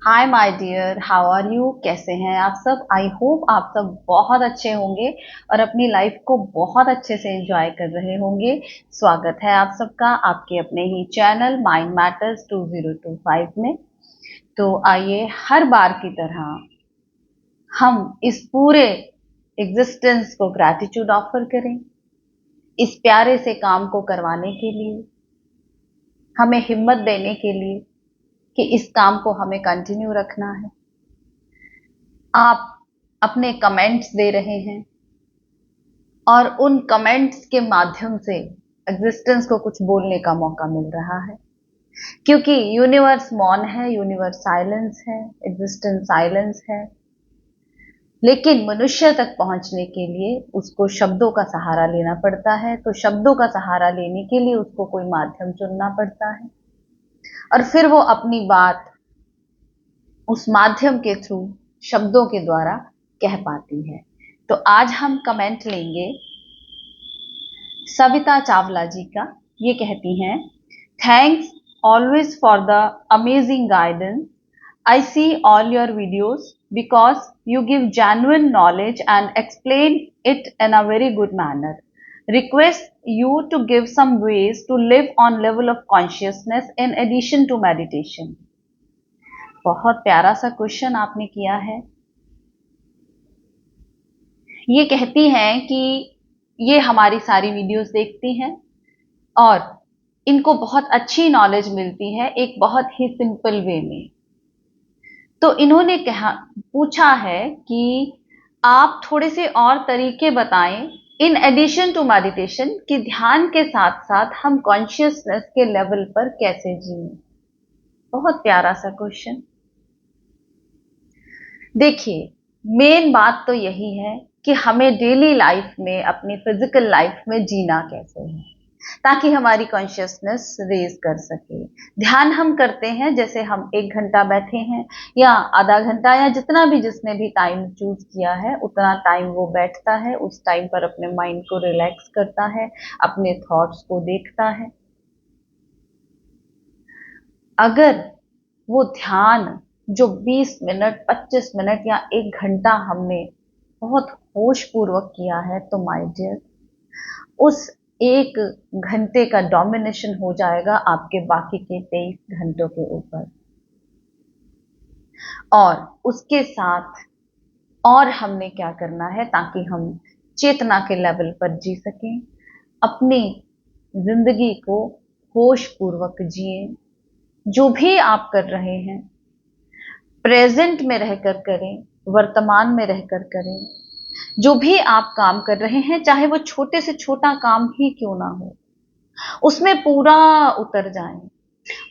Hi my dear, how are you? कैसे हैं आप सब? आई होप आप सब बहुत अच्छे होंगे और अपनी लाइफ को बहुत अच्छे से एंजॉय कर रहे होंगे। स्वागत है आप सबका आपके अपने ही चैनल माइंड मैटर्स 2025 में। तो आइए हर बार की तरह हम इस पूरे एग्जिस्टेंस को ग्रैटिट्यूड ऑफर करें, इस प्यारे से काम को करवाने के लिए, हमें हिम्मत देने के लिए कि इस काम को हमें कंटिन्यू रखना है। आप अपने कमेंट्स दे रहे हैं और उन कमेंट्स के माध्यम से एग्जिस्टेंस को कुछ बोलने का मौका मिल रहा है, क्योंकि यूनिवर्स मौन है, यूनिवर्स साइलेंस है, एग्जिस्टेंस साइलेंस है। लेकिन मनुष्य तक पहुंचने के लिए उसको शब्दों का सहारा लेना पड़ता है, तो शब्दों का सहारा लेने के लिए उसको कोई माध्यम चुनना पड़ता है और फिर वो अपनी बात उस माध्यम के थ्रू शब्दों के द्वारा कह पाती है। तो आज हम कमेंट लेंगे सविता चावला जी का। ये कहती हैं, thanks always for the amazing guidance. I see all your videos because you give genuine knowledge and explain it in a very good manner. Request you to give some ways to live on level of consciousness in addition to meditation. बहुत प्यारा सा question आपने किया है। ये कहती हैं कि ये हमारी सारी वीडियोस देखती हैं और इनको बहुत अच्छी नॉलेज मिलती है एक बहुत ही सिंपल वे में। तो इन्होंने पूछा है कि आप थोड़े से और तरीके बताएं इन एडिशन टू मेडिटेशन, कि ध्यान के साथ साथ हम कॉन्शियसनेस के लेवल पर कैसे जिएं। बहुत प्यारा सा क्वेश्चन। देखिए, मेन बात तो यही है कि हमें डेली लाइफ में, अपनी फिजिकल लाइफ में जीना कैसे है ताकि हमारी कॉन्शियसनेस रेज कर सके। ध्यान हम करते हैं, जैसे हम 1 घंटा बैठे हैं या आधा घंटा या जितना भी जिसने भी टाइम चूज किया है उतना टाइम वो बैठता है, उस टाइम पर अपने माइंड को रिलैक्स करता है, अपने थॉट्स को देखता है। अगर वो ध्यान जो 20 मिनट, 25 मिनट या 1 घंटा हमने बहुत होश पूर्वक किया है, तो माय डियर, उस 1 घंटे का डोमिनेशन हो जाएगा आपके बाकी के 23 घंटों के ऊपर। और उसके साथ और हमने क्या करना है ताकि हम चेतना के लेवल पर जी सकें, अपनी जिंदगी को होश पूर्वक जिए। जो भी आप कर रहे हैं प्रेजेंट में रहकर करें, वर्तमान में रहकर करें। जो भी आप काम कर रहे हैं, चाहे वो छोटे से छोटा काम ही क्यों ना हो, उसमें पूरा उतर जाएं।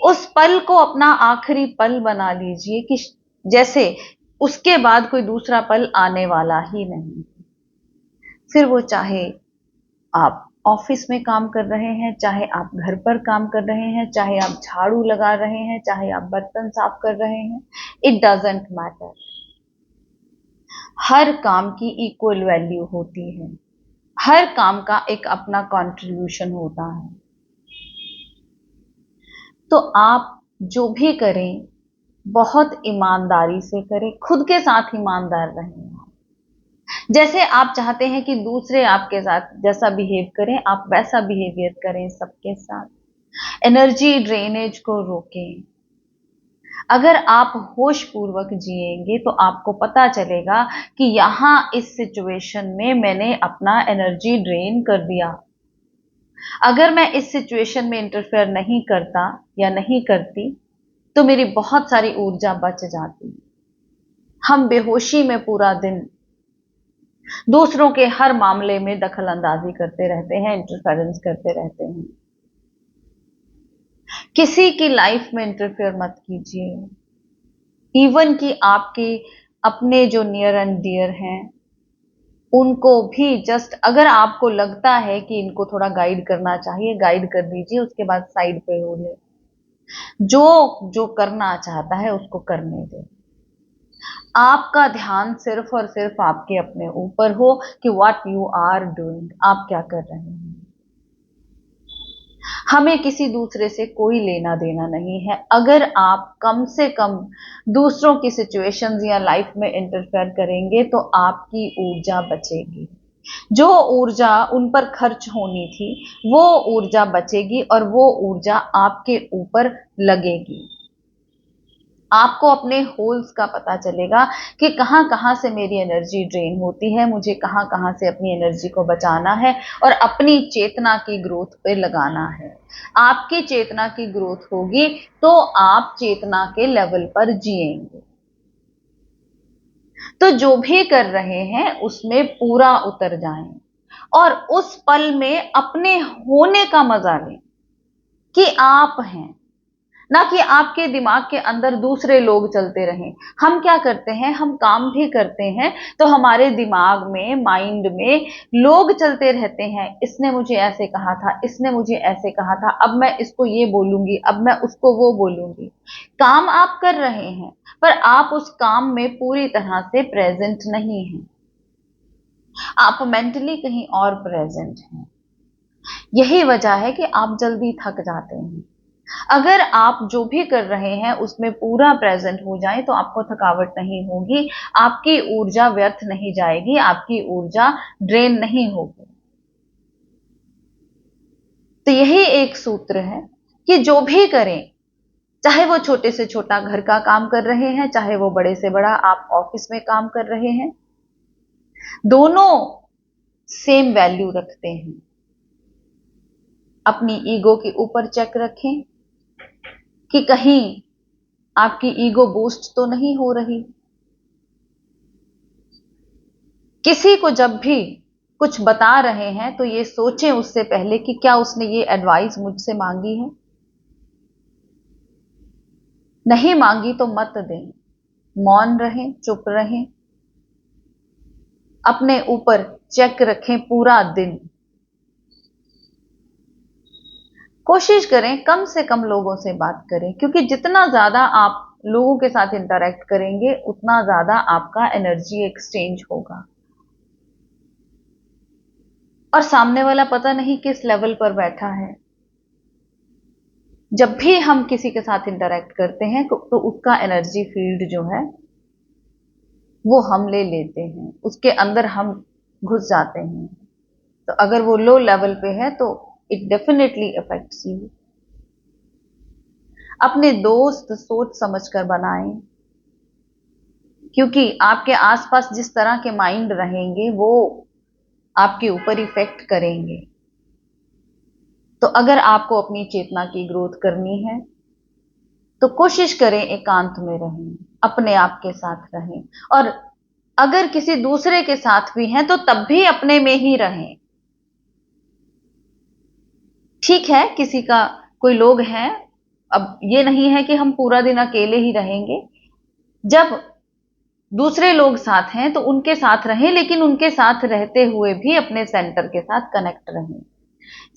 उस पल को अपना आखिरी पल बना लीजिए कि जैसे उसके बाद कोई दूसरा पल आने वाला ही नहीं। फिर वो चाहे आप ऑफिस में काम कर रहे हैं, चाहे आप घर पर काम कर रहे हैं, चाहे आप झाड़ू लगा रहे हैं, चाहे आप बर्तन साफ कर रहे हैं, इट डजंट मैटर। हर काम की इक्वल वैल्यू होती है, हर काम का एक अपना कंट्रीब्यूशन होता है। तो आप जो भी करें बहुत ईमानदारी से करें, खुद के साथ ईमानदार रहें। जैसे आप चाहते हैं कि दूसरे आपके साथ जैसा बिहेव करें, आप वैसा बिहेवियर करें सबके साथ। एनर्जी ड्रेनेज को रोकें। अगर आप होश पूर्वक जिएंगे तो आपको पता चलेगा कि यहां इस सिचुएशन में मैंने अपना एनर्जी ड्रेन कर दिया। अगर मैं इस सिचुएशन में इंटरफेयर नहीं करता या नहीं करती तो मेरी बहुत सारी ऊर्जा बच जाती। हम बेहोशी में पूरा दिन दूसरों के हर मामले में दखल अंदाजी करते रहते हैं, इंटरफेरेंस करते रहते हैं। किसी की लाइफ में इंटरफेयर मत कीजिए। इवन कि आपके अपने जो नियर एंड डियर हैं उनको भी जस्ट अगर आपको लगता है कि इनको थोड़ा गाइड करना चाहिए, गाइड कर दीजिए, उसके बाद साइड पे हो ले। जो जो करना चाहता है उसको करने दे। आपका ध्यान सिर्फ और सिर्फ आपके अपने ऊपर हो कि व्हाट यू आर डूइंग, आप क्या कर रहे हैं। हमें किसी दूसरे से कोई लेना देना नहीं है। अगर आप कम से कम दूसरों की सिचुएशंस या लाइफ में इंटरफेयर करेंगे तो आपकी ऊर्जा बचेगी। जो ऊर्जा उन पर खर्च होनी थी वो ऊर्जा बचेगी और वो ऊर्जा आपके ऊपर लगेगी। आपको अपने होल्स का पता चलेगा कि कहां कहां से मेरी एनर्जी ड्रेन होती है, मुझे कहां कहां से अपनी एनर्जी को बचाना है और अपनी चेतना की ग्रोथ पे लगाना है। आपकी चेतना की ग्रोथ होगी तो आप चेतना के लेवल पर जिएंगे। तो जो भी कर रहे हैं उसमें पूरा उतर जाएं और उस पल में अपने होने का मजा लें कि आप हैं, ना कि आपके दिमाग के अंदर दूसरे लोग चलते रहें। हम क्या करते हैं, हम काम भी करते हैं तो हमारे दिमाग में, माइंड में लोग चलते रहते हैं। इसने मुझे ऐसे कहा था, इसने मुझे ऐसे कहा था, अब मैं इसको ये बोलूंगी, अब मैं उसको वो बोलूंगी। काम आप कर रहे हैं पर आप उस काम में पूरी तरह से प्रेजेंट नहीं हैं। आप मेंटली कहीं और प्रेजेंट हैं। यही वजह है कि आप जल्दी थक जाते हैं। अगर आप जो भी कर रहे हैं उसमें पूरा प्रेजेंट हो जाए तो आपको थकावट नहीं होगी, आपकी ऊर्जा व्यर्थ नहीं जाएगी, आपकी ऊर्जा ड्रेन नहीं होगी। तो यही एक सूत्र है कि जो भी करें, चाहे वो छोटे से छोटा घर का काम कर रहे हैं, चाहे वो बड़े से बड़ा आप ऑफिस में काम कर रहे हैं, दोनों सेम वैल्यू रखते हैं। अपनी ईगो के ऊपर चेक रखें कि कहीं आपकी ईगो बूस्ट तो नहीं हो रही। किसी को जब भी कुछ बता रहे हैं तो ये सोचें उससे पहले कि क्या उसने ये एडवाइस मुझसे मांगी है। नहीं मांगी तो मत दें, मौन रहें, चुप रहें। अपने ऊपर चेक रखें पूरा दिन। कोशिश करें कम से कम लोगों से बात करें, क्योंकि जितना ज्यादा आप लोगों के साथ इंटरेक्ट करेंगे उतना ज्यादा आपका एनर्जी एक्सचेंज होगा। और सामने वाला पता नहीं किस लेवल पर बैठा है। जब भी हम किसी के साथ इंटरेक्ट करते हैं तो उसका एनर्जी फील्ड जो है वो हम ले लेते हैं, उसके अंदर हम घुस जाते हैं। तो अगर वो लो लेवल पे है तो इट डेफिनेटली अफेक्ट्स यू। अपने दोस्त सोच समझकर बनाएं, क्योंकि आपके आसपास जिस तरह के माइंड रहेंगे वो आपके ऊपर इफेक्ट करेंगे। तो अगर आपको अपनी चेतना की ग्रोथ करनी है तो कोशिश करें एकांत में रहें, अपने आप के साथ रहें। और अगर किसी दूसरे के साथ भी हैं तो तब भी अपने में ही रहें। ठीक है, किसी का कोई लोग हैं, अब ये नहीं है कि हम पूरा दिन अकेले ही रहेंगे। जब दूसरे लोग साथ हैं तो उनके साथ रहें, लेकिन उनके साथ रहते हुए भी अपने सेंटर के साथ कनेक्ट रहें।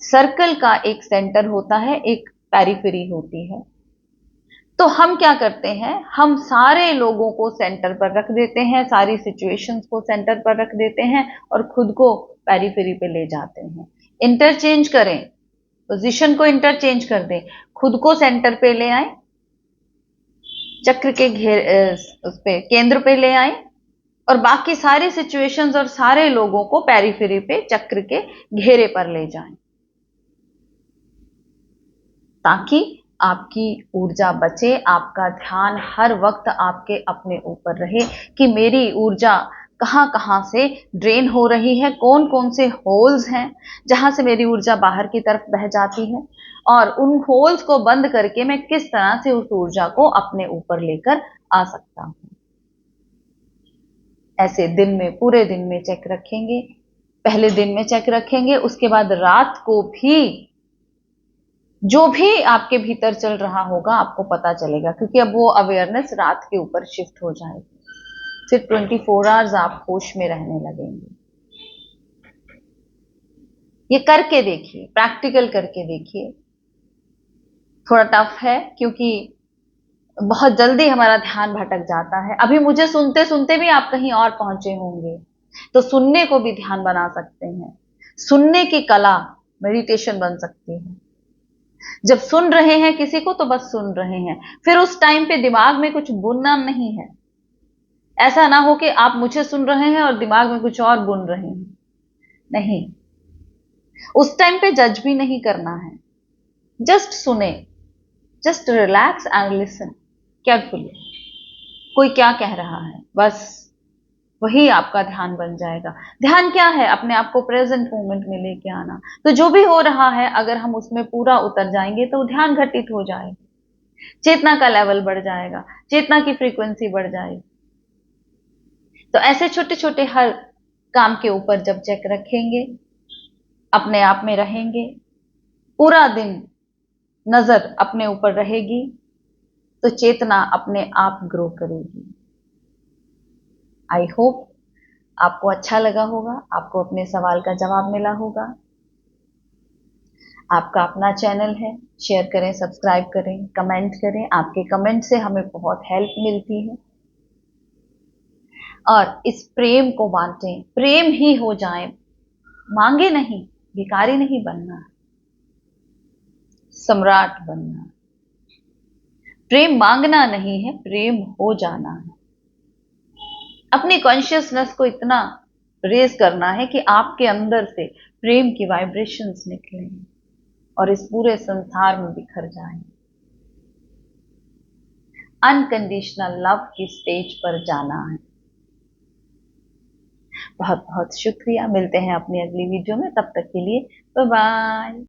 सर्कल का एक सेंटर होता है, एक पेरिफेरी होती है। तो हम क्या करते हैं, हम सारे लोगों को सेंटर पर रख देते हैं, सारी सिचुएशंस को सेंटर पर रख देते हैं और खुद को पेरिफेरी पे ले जाते हैं। इंटरचेंज करें, पोजीशन को इंटरचेंज कर दें, खुद को सेंटर पे ले आए, चक्र के उस पे केंद्र पे ले आए और बाकी सारी सिचुएशंस और सारे लोगों को पेरिफेरी पे, चक्र के घेरे पर ले जाएं, ताकि आपकी ऊर्जा बचे, आपका ध्यान हर वक्त आपके अपने ऊपर रहे कि मेरी ऊर्जा कहां कहां से ड्रेन हो रही है, कौन कौन से होल्स हैं जहां से मेरी ऊर्जा बाहर की तरफ बह जाती है, और उन होल्स को बंद करके मैं किस तरह से उस ऊर्जा को अपने ऊपर लेकर आ सकता हूं। ऐसे दिन में, पूरे दिन में चेक रखेंगे। पहले दिन में चेक रखेंगे, उसके बाद रात को भी जो भी आपके भीतर चल रहा होगा आपको पता चलेगा, क्योंकि अब वो अवेयरनेस रात के ऊपर शिफ्ट हो जाएगी। सिर्फ 24 आवर्स आप होश में रहने लगेंगे। ये करके देखिए, प्रैक्टिकल करके देखिए। थोड़ा टफ है क्योंकि बहुत जल्दी हमारा ध्यान भटक जाता है। अभी मुझे सुनते सुनते भी आप कहीं और पहुंचे होंगे, तो सुनने को भी ध्यान बना सकते हैं। सुनने की कला मेडिटेशन बन सकती है। जब सुन रहे हैं किसी को तो बस सुन रहे हैं, फिर उस टाइम पे दिमाग में कुछ बुनना नहीं है। ऐसा ना हो कि आप मुझे सुन रहे हैं और दिमाग में कुछ और बुन रहे हैं। नहीं, उस टाइम पे जज भी नहीं करना है। जस्ट सुने, just relax and listen carefully. कोई क्या कह रहा है, बस वही आपका ध्यान बन जाएगा। ध्यान क्या है? अपने आप को प्रेजेंट मोमेंट में लेके आना। तो जो भी हो रहा है, अगर हम उसमें पूरा उतर जाएंगे तो ध्यान घटित हो जाएगा, चेतना का लेवल बढ़ जाएगा, चेतना की फ्रीक्वेंसी बढ़ जाएगी। तो ऐसे छोटे छोटे हर काम के ऊपर जब चेक रखेंगे, अपने आप में रहेंगे, पूरा दिन नजर अपने ऊपर रहेगी, तो चेतना अपने आप ग्रो करेगी। आई होप आपको अच्छा लगा होगा, आपको अपने सवाल का जवाब मिला होगा। आपका अपना चैनल है, शेयर करें, सब्सक्राइब करें, कमेंट करें। आपके कमेंट से हमें बहुत हेल्प मिलती है। और इस प्रेम को बांटें, प्रेम ही हो जाए, मांगे नहीं, भिखारी नहीं बनना, सम्राट बनना। प्रेम मांगना नहीं है, प्रेम हो जाना है। अपनी कॉन्शियसनेस को इतना रेज करना है कि आपके अंदर से प्रेम की वाइब्रेशंस निकलें और इस पूरे संसार में बिखर जाएं। अनकंडीशनल लव की स्टेज पर जाना है। बहुत बहुत शुक्रिया। मिलते हैं अपनी अगली वीडियो में, तब तक के लिए बाय बाय।